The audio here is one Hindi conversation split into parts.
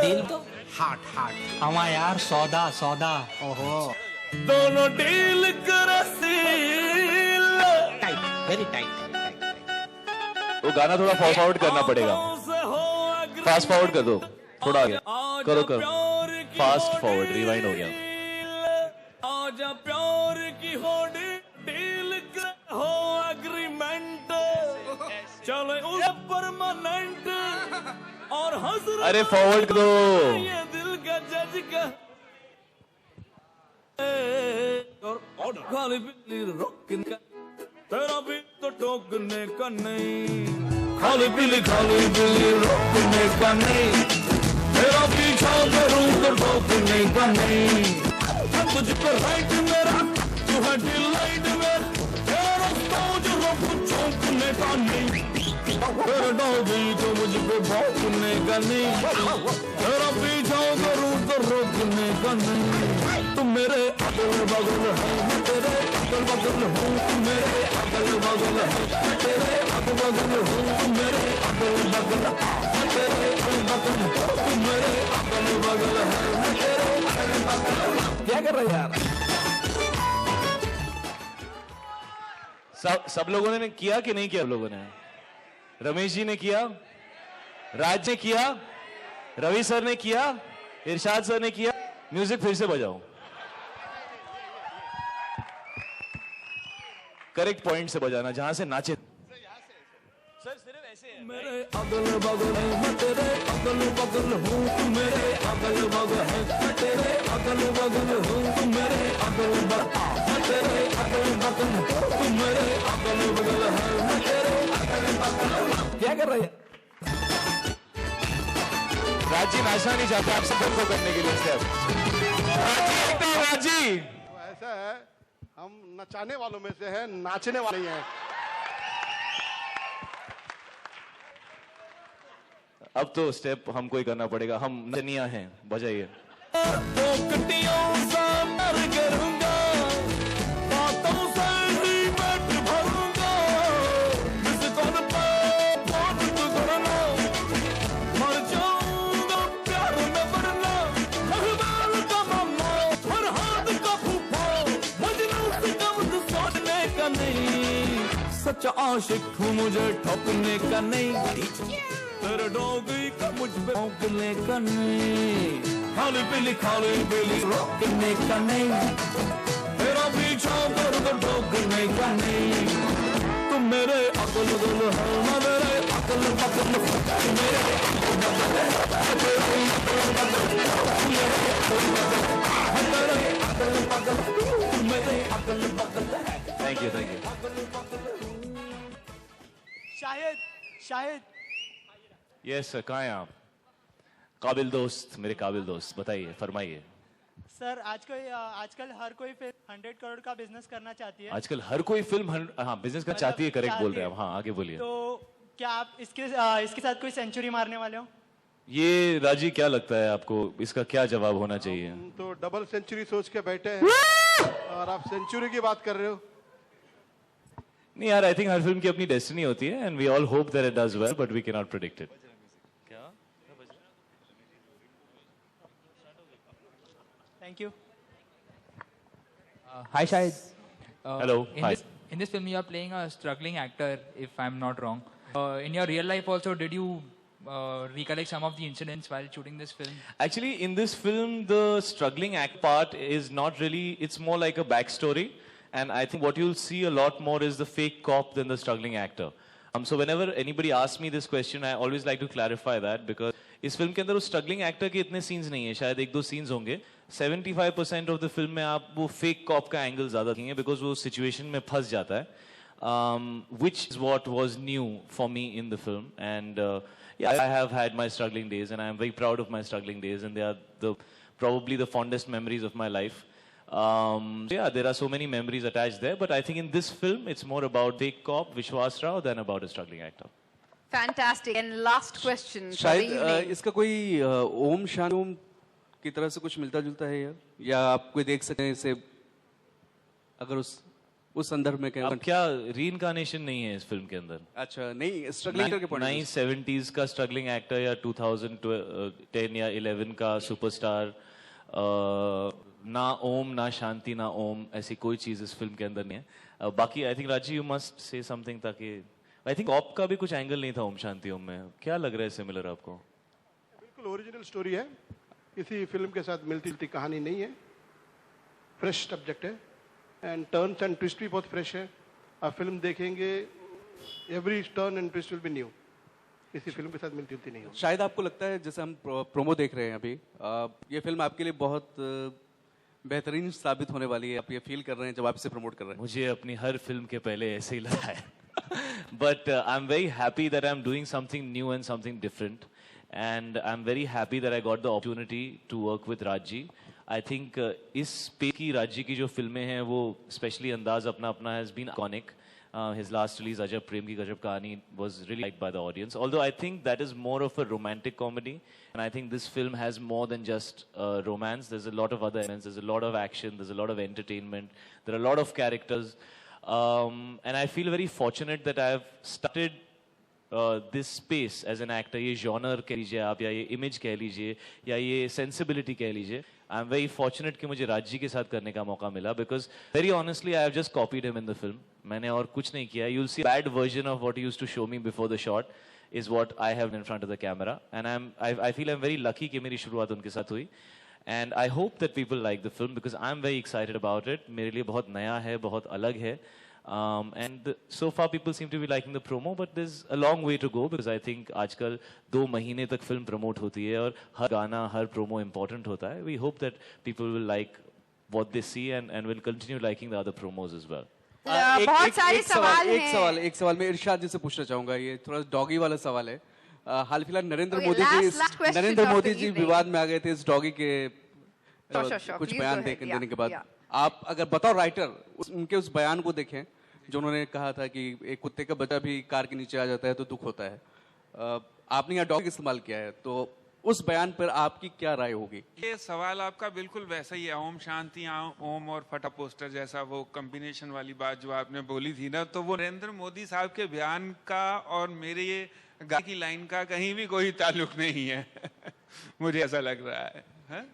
डील तो हार्ट हार्ट हमा यार सौदा सौदा। ओहो दोनों डील कर सील टाइट वेरी टाइट। वो गाना थोड़ा फास्ट फॉरवर्ड करना पड़ेगा। फास्ट फॉरवर्ड कर दो, थोड़ा आगे करो करो। फास्ट फॉरवर्ड रिवाइंड हो गया। आजा प्यार की हो डील हो एग्रीमेंट चले उस परमानेंट और हजरत अरे फॉरवर्ड करो। ये दिल का जज का और खाली बिल्ली रोकने का तेरा भी तो टोकने का नहीं। खाली बिल्ली रोकने का नहीं। तेरा पीछा करूं तो रोकने का नहीं। तुझ पर राइट मेरा तू है डिलाइट मेरा तेरा सोच रोक चौंकने का नहीं। तेरा डॉगी तो मुझ पे भौंकने का नहीं। तेरा पीछा करूं तो रोकने का नहीं। तुम मेरे अगल बगल है मैं तेरे अगल बगल हूँ। तुम मेरे अगल बगल है मैं तेरे अगल बगल हूँ। तुम मेरे अगल बगल मैं तेरे अगल बगल हूँ। तुम मेरे अगल बगल है मैं तेरे अगल बगल। क्या कर रहे यार? सब लोगों ने किया कि नहीं किया? लोगों ने, रमेश जी ने किया, राज ने किया, रवि सर ने किया, इरशाद सर ने किया। म्यूजिक फिर से बजाओ, करेक्ट पॉइंट से बजाना, जहां से नाचे। सर सिर्फ ऐसे है। मेरे अगल बगल है मैं तेरे अगल बगल हूँ। तू मेरे अगल बगल है मैं तेरे अगल बगल हूँ। तू मेरे अगल बगल मैं तेरे अगल बगल हूँ। तू मेरे अगल बगल है मैं तेरे अगल बगल। क्या कर रहे हैं? राजी नाचना नहीं चाहते आप सबको करने के लिए स्टेप। राजी तो ऐसा है, हम नचाने वालों में से हैं, नाचने वाले हैं। अब तो स्टेप हमको ही करना पड़ेगा, हम नचनिया हैं। बजाइए। तो कटियों सा मर करूंगा बातों से ही पेट भरूंगा। जिस कौन पे फोन तू करना मर जाऊंगा प्यार में वरना। अखबार का मामा हर हाथ का फूफा मजनू से कम तो सोचने का नहीं। सच्चा आशिक हूँ मुझे ठोकने का नहीं। तेरे डॉगी का मुझ पे भौंकने का नहीं। खाली बिल्ली रोकने का नहीं। तेरा पीछा कर तो ठोकने का नहीं। तुम मेरे अगल बगल हो मैं मेरे अगल बगल हूँ। तुम मेरे अगल बगल है तेरे अगल बगल। तुम मेरे अगल बगल है। Thank you. Shahid yes sir, कहाँ हैं आप? काबिल दोस्त, मेरे काबिल दोस्त, बताइए, फरमाइए। सर आजकल हर कोई फिल्म 100 करोड़ का बिजनेस करना चाहती है। आजकल हर कोई फिल्म हाँ बिजनेस करना चाहती है, करेक्ट बोल रहे हैं आप। हाँ आगे बोलिए। तो क्या आप इसके साथ कोई सेंचुरी मारने वाले हो? ये राजी क्या लगता है आपको, इसका क्या जवाब होना चाहिए? हम तो डबल सेंचुरी सोच के बैठे हैं और आप सेंचुरी की बात कर रहे हो। नहीं यार, आई थिंक हर फिल्म की अपनी डेस्टिनी होती है and we all hope that it does well but we can not predict it. Thank you. Hi Shahid. Hello. Hi. In this film you are playing a struggling actor, if I'm not wrong. In your real life also, did you recollect some of the incidents while shooting this film? Actually, in this film, the struggling act part is not really, it's more like a backstory. And I think what you'll see a lot more is the fake cop than the struggling actor. So whenever anybody asks me this question, I always like to clarify that because इस फिल्म के अंदर उस स्ट्रगलिंग एक्टर के इतने सीन्स नहीं है, शायद एक दो सीन्स होंगे। 75% ऑफ द फिल्म में आप वो फेक कॉप का एंगल ज्यादा देखेंगे बिकॉज वो सिचुएशन में फंस जाता है, which is what was new for me in the film. And yeah, I have had my struggling days and I am very proud of my struggling days and they are probably the fondest memories of my life. Yeah, there are so many memories attached there, but I think in this film it's more about fake cop Vishwas Rao than about a struggling actor. Fantastic. And last question for the शायद evening. इसका कोई ओम शान ओम की तरह से कुछ मिलता जुलता है या आप कोई देख सकते हैं इसे, अगर उस संदर्भ में अब क्या रीइंकार्नेशन नहीं है इस फिल्म के अंदर? अच्छा, नहीं स्ट्रगलिंग करके पॉइंट नहीं 70s का स्ट्रगलिंग एक्टर या 2010 या 11 का सुपरस्टार, ना ओम ना शांति ना ओम, ऐसी कोई चीज इस फिल्म के अंदर नहीं है। बाकी आई थिंक राजी यू मस्ट से समथिंग, ताकि आई थिंक ऑप का भी कुछ एंगल नहीं था ओम शांति ओम में। क्या लग रहा है सिमिलर आपको? बिल्कुल ओरिजिनल स्टोरी है, किसी फिल्म के साथ मिलती जुलती कहानी नहीं है, फ्रेश सब्जेक्ट है एंड टर्न्स एंड ट्विस्ट भी बहुत फ्रेश है। आप फिल्म देखेंगे, every turn and twist will be new, किसी फिल्म के साथ मिलती जुलती नहीं हो। शायद आपको लगता है, जैसे हम प्रोमो देख रहे हैं अभी, ये फिल्म आपके लिए बहुत बेहतरीन साबित होने वाली है, आप ये फील कर रहे हैं जब आप इसे प्रमोट कर रहे हैं? मुझे अपनी हर फिल्म के पहले ऐसे ही लगा है but I am very happy that I am doing something new and something different, and I am very happy that I got the opportunity to work with Raji. I think इस पे की राजी की जो फिल्में हैं वो स्पेशली अंदाज अपना अपना has been iconic. His last release, Ajab Prem Ki Gajab Kahani, was really liked by the audience. Although I think that is more of a romantic comedy, and I think this film has more than just romance. There's a lot of other elements. There's a lot of action. There's a lot of entertainment. There are a lot of characters, and I feel very fortunate that I have started this space as an actor. ये genre कह लीजिए आप, या ये image कह लीजिए, या ये sensibility कह लीजिए. I'm very fortunate कि मुझे राजी के साथ करने का मौका मिला, because very honestly I have just copied him in the film. मैंने और कुछ नहीं किया. You'll see a bad version of what he used to show me before the shot is what I have in front of the camera, and I feel I'm very lucky कि मेरी शुरुआत उनके साथ हुई, and I hope that people like the film because I'm very excited about it. मेरे लिए बहुत नया है, बहुत अलग है. And so far people seem to be liking the promo, but there's a long way to go because I think आजकल 2 महीने तक फिल्म प्रमोट होती है और हर गाना हर प्रोमो इम्पोर्टेंट होता है. We hope that people will like what they see and will continue liking the other promos as well. बहुत सारे सवाल हैं. एक सवाल मैं इरशाद जी से पूछना चाहूंगा, ये थोड़ा डॉगी वाला सवाल है. हाल फिलहाल नरेंद्र मोदी जी विवाद में आ गए थे इस डॉगी के कुछ बयान देने के बाद. आप अगर बताओ राइटर, उनके उस बयान को देखें जो उन्होंने कहा था कि एक कुत्ते का बच्चा भी कार के नीचे आ जाता है तो दुख होता है. आपने यहाँ डॉग इस्तेमाल किया है, तो उस बयान पर आपकी क्या राय होगी? ये सवाल आपका बिल्कुल वैसा ही है. ओम शांति ओम और फटा पोस्टर जैसा वो कॉम्बिनेशन वाली बात जो आपने बोली थी ना, तो वो नरेंद्र मोदी साहब के बयान का और मेरे ये गाने की लाइन का कहीं भी कोई ताल्लुक नहीं है. मुझे ऐसा लग रहा है.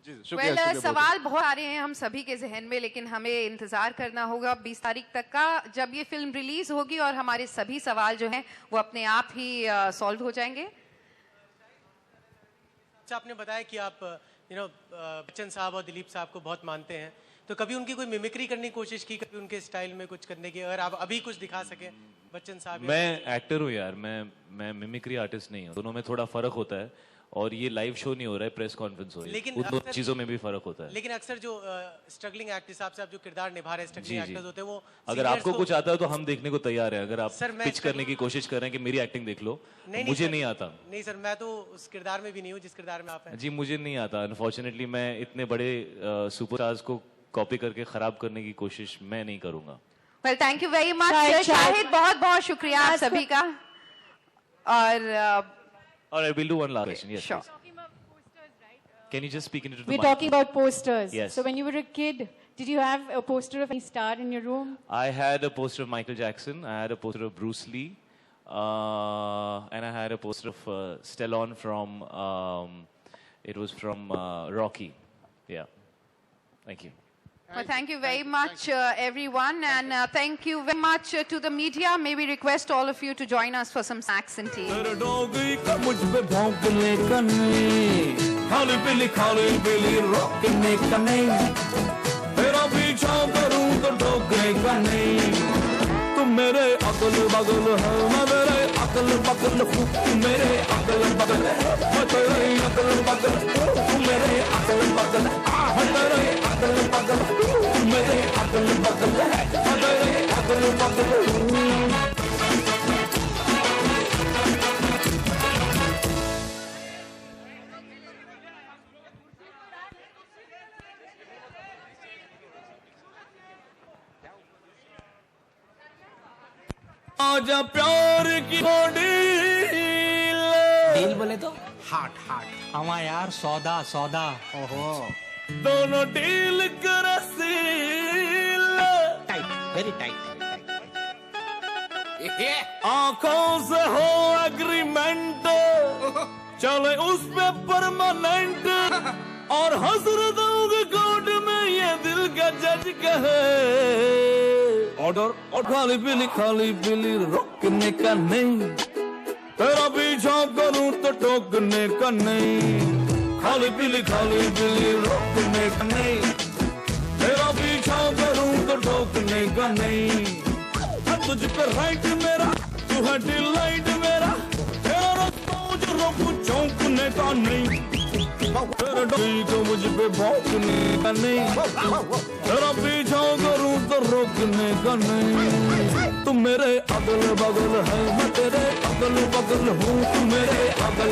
सवाल बहुत आ रहे हैं हम सभी के जहन में, लेकिन हमें इंतजार करना होगा 20 तारीख तक का, जब ये फिल्म रिलीज होगी और हमारे सभी सवाल जो हैं वो अपने आप ही सॉल्व हो जाएंगे. अच्छा, आपने बताया कि आप बच्चन साहब और दिलीप साहब को बहुत मानते हैं, तो कभी उनकी कोई मिमिक्री करने की कोशिश की, कभी उनके स्टाइल में कुछ करने की, अगर आप अभी कुछ दिखा सके बच्चन साहब? मैं एक्टर हूँ यार, मैं मिमिक्री आर्टिस्ट नहीं हूँ. दोनों में थोड़ा फर्क होता है, और ये लाइव शो नहीं हो रहा है, प्रेस कॉन्फ्रेंस हो रही है. लेकिन उन दोनों चीजों में भी फर्क होता है. लेकिन अक्सर जो स्ट्रगलिंग एक्टर साहब से आप जो किरदार निभा रहे हैं, स्ट्रगलिंग एक्टर्स होते हैं, वो अगर आपको कुछ आता है तो हम देखने को तैयार हैं. अगर आप पिच करने की कोशिश कर रहे हैं कि मेरी एक्टिंग देख लो, मुझे नहीं आता. नहीं सर, मैं तो उस किरदार में भी नहीं हूँ जिस किरदार में आप हैं. जी, मुझे नहीं आता. अनफॉर्चुनेटली मैं इतने बड़े सुपरस्टार्स को कॉपी करके खराब करने की कोशिश मैं नहीं करूंगा. Well, thank you very much Shahid, बहुत बहुत शुक्रिया आप सभी का. और I will do one last question. Yes, sure. Can you just speak into the mic? We're talking about posters. Yes. So when you were a kid, did you have a poster of any star in your room? I had a poster of Michael Jackson. I had a poster of Bruce Lee. And I had a poster of Stallone from, it was from Rocky. Yeah. Thank you. Well, thank you very much, everyone, and thank you very much to the media. May we request all of you to join us for some snacks and tea. तेरे डॉगी का मुझ पे भौंकने का नहीं, खाली पीली रोकने का नहीं, तेरा पीछा करूं तो ठोकने का नहीं. तुम मेरे अकल बगल है, मैं तेरे अकल बगल हूँ. तुम मेरे अकल बगल है, मैं तेरे अकल बगल हूँ. तुम मेरे अकल बगल है, मैं तेरे अकल बगल हूँ. तुम मेरे अकल बगल है, मैं तेरे अकल बगल हूँ. आजा प्यार की डील बोले तो हार्ट हवा यार, सौदा. दोनों डील कर सील टाइट वेरी टाइट। आंखों से हो एग्रीमेंट, चले उस पे परमानेंट, और हसरतों के कोर्ट में ये दिल का जज कहे ऑर्डर। और खाली पीली रोकने का नहीं, तेरा पीछा करूं तो टोकने का नहीं। खाली पीली रोकने का नहीं, तेरा पीछा करूं तो टोकने का नहीं। तुझ पे राइट मेरा, तू है डिलाइट मेरा, तेरा रास्ता मुझे रोकू चौंकने का नहीं। तेरा डोई को मुझ पे भौंकने का नहीं, तेरा पीछा करूं तो रोकने का नहीं। तू मेरे अगल बगल है, मैं तेरे अगल बगल हूँ, तू मेरे अगल